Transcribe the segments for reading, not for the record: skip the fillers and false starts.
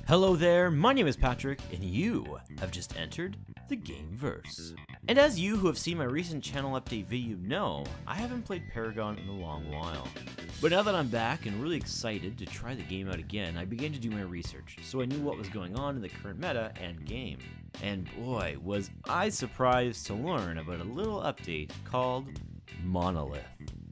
Hello there, my name is Patrick, and you have just entered the Gameverse. And as you who have seen my recent channel update video know, I haven't played Paragon in a long while. But now that I'm back and really excited to try the game out again, I began to do my research, so I knew what was going on in the current meta and game. And boy, was I surprised to learn about a little update called Monolith.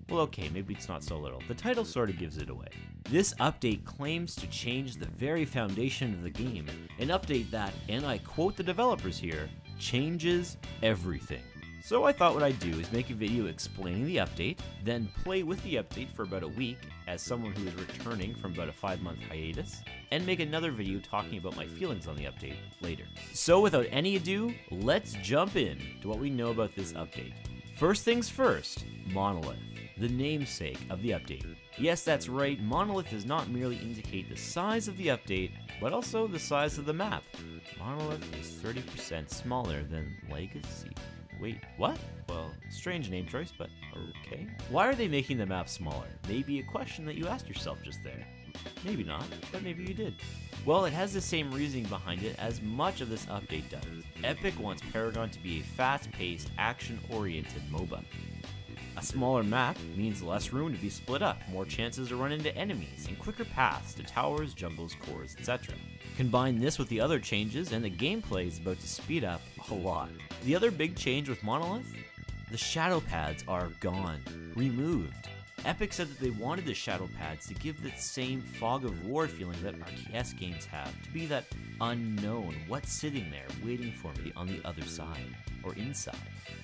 Well, okay, maybe it's not so little. The title sort of gives it away. This update claims to change the very foundation of the game, an update that, and I quote the developers here, changes everything. So I thought what I'd do is make a video explaining the update, then play with the update for about a week as someone who is returning from about a 5-month hiatus, and make another video talking about my feelings on the update later. So without any ado, let's jump in to what we know about this update. First things first, Monolith, the namesake of the update. Yes, that's right, Monolith does not merely indicate the size of the update, but also the size of the map. Monolith is 30% smaller than Legacy. Wait, what? Well, strange name choice, but okay. Why are they making the map smaller? Maybe a question that you asked yourself just there. Maybe not, but maybe you did. Well, it has the same reasoning behind it as much of this update does. Epic wants Paragon to be a fast-paced, action-oriented MOBA. A smaller map means less room to be split up, more chances to run into enemies, and quicker paths to towers, jungles, cores, etc. Combine this with the other changes and the gameplay is about to speed up a lot. The other big change with Monolith? The shadow pads are gone, removed. Epic said that they wanted the shadow pads to give that same fog of war feeling that RTS games have, to be that unknown, what's sitting there waiting for me on the other side, or inside.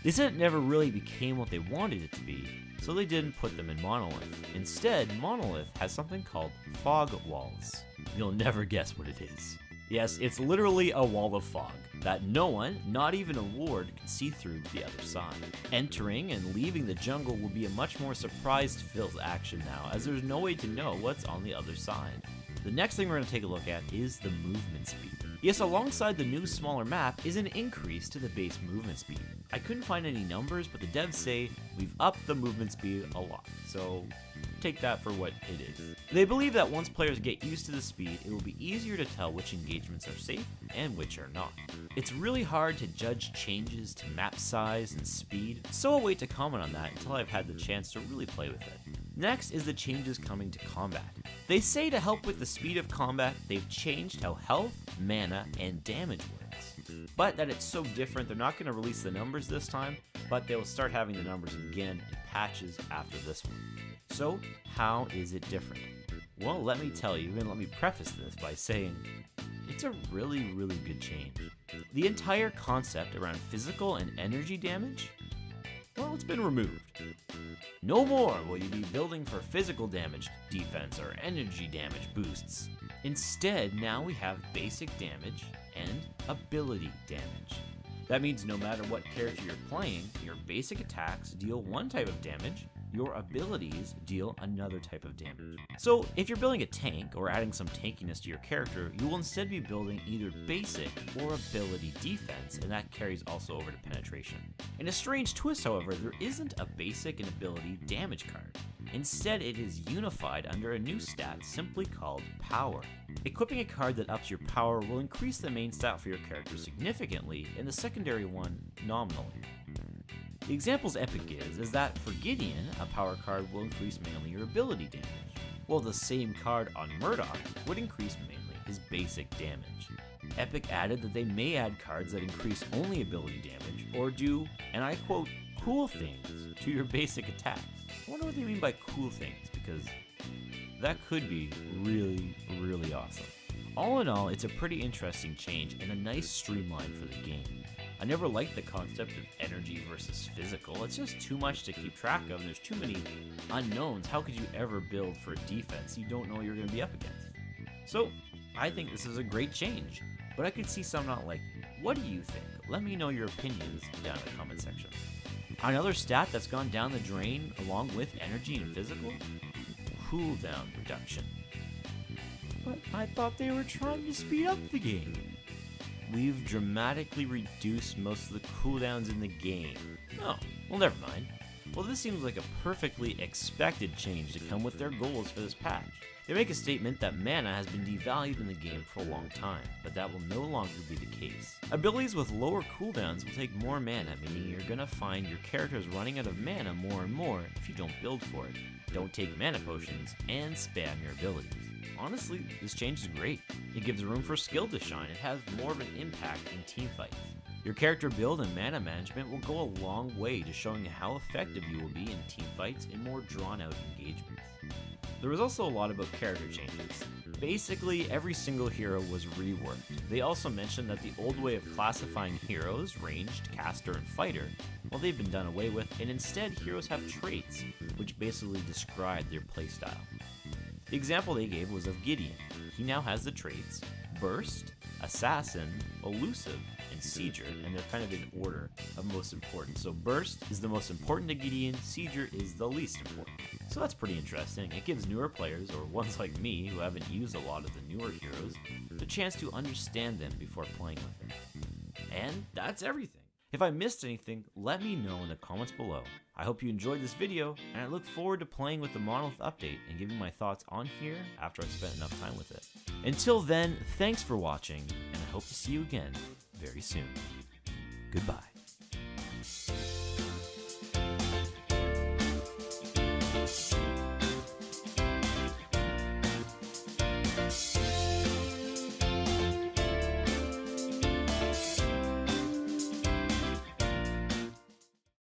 They said it never really became what they wanted it to be, so they didn't put them in Monolith. Instead, Monolith has something called fog walls. You'll never guess what it is. Yes, it's literally a wall of fog that no one, not even a ward, can see through the other side. Entering and leaving the jungle will be a much more surprise-filled action now, as there's no way to know what's on the other side. The next thing we're going to take a look at is the movement speed. Yes, alongside the new smaller map is an increase to the base movement speed. I couldn't find any numbers, but the devs say we've upped the movement speed a lot, so take that for what it is. They believe that once players get used to the speed, it will be easier to tell which engagements are safe and which are not. It's really hard to judge changes to map size and speed, so I'll wait to comment on that until I've had the chance to really play with it. Next is the changes coming to combat. They say to help with the speed of combat, they've changed how health, mana, and damage works. But that it's so different, they're not going to release the numbers this time, but they will start having the numbers again in patches after this one. So, how is it different? Well, let me tell you, and let me preface this by saying, it's a really good change. The entire concept around physical and energy damage, well, it's been removed. No more will you be building for physical damage, defense, or energy damage boosts. Instead, now we have basic damage and ability damage. That means no matter what character you're playing, your basic attacks deal one type of damage, your abilities deal another type of damage. So if you're building a tank or adding some tankiness to your character, you will instead be building either basic or ability defense, and that carries also over to penetration. In a strange twist, however, there isn't a basic and ability damage card. Instead, it is unified under a new stat simply called Power. Equipping a card that ups your power will increase the main stat for your character significantly, and the secondary one nominally. The examples Epic gives is that for Gideon, a power card will increase mainly your ability damage, while the same card on Murdoch would increase mainly his basic damage. Epic added that they may add cards that increase only ability damage, or do, and I quote, cool things to your basic attacks. I wonder what they mean by cool things, because that could be really awesome. All in all, it's a pretty interesting change and a nice streamline for the game. I never liked the concept of energy versus physical. It's just too much to keep track of, and there's too many unknowns. How could you ever build for a defense you don't know what you're going to be up against? So, I think this is a great change, but I could see some not liking it. What do you think? Let me know your opinions down in the comment section. Another stat that's gone down the drain along with energy and physical? Cooldown reduction. But I thought they were trying to speed up the game. We've dramatically reduced most of the cooldowns in the game. Oh, well never mind. Well, this seems like a perfectly expected change to come with their goals for this patch. They make a statement that mana has been devalued in the game for a long time, but that will no longer be the case. Abilities with lower cooldowns will take more mana, meaning you're gonna find your characters running out of mana more and more if you don't build for it. Don't take mana potions, and spam your abilities. Honestly, this change is great. It gives room for skill to shine. It has more of an impact in teamfights. Your character build and mana management will go a long way to showing how effective you will be in teamfights and more drawn-out engagements. There was also a lot about character changes. Basically, every single hero was reworked. They also mentioned that the old way of classifying heroes, ranged, caster, and fighter, well, they've been done away with, and instead heroes have traits, which basically describe their playstyle. The example they gave was of Gideon. He now has the traits Burst, Assassin, Elusive, and Sieger, and they're kind of in order of most important. So Burst is the most important to Gideon, Sieger is the least important. So that's pretty interesting. It gives newer players, or ones like me who haven't used a lot of the newer heroes, the chance to understand them before playing with them. And that's everything. If I missed anything, let me know in the comments below. I hope you enjoyed this video, and I look forward to playing with the Monolith update and giving my thoughts on here after I've spent enough time with it. Until then, thanks for watching, and I hope to see you again very soon. Goodbye.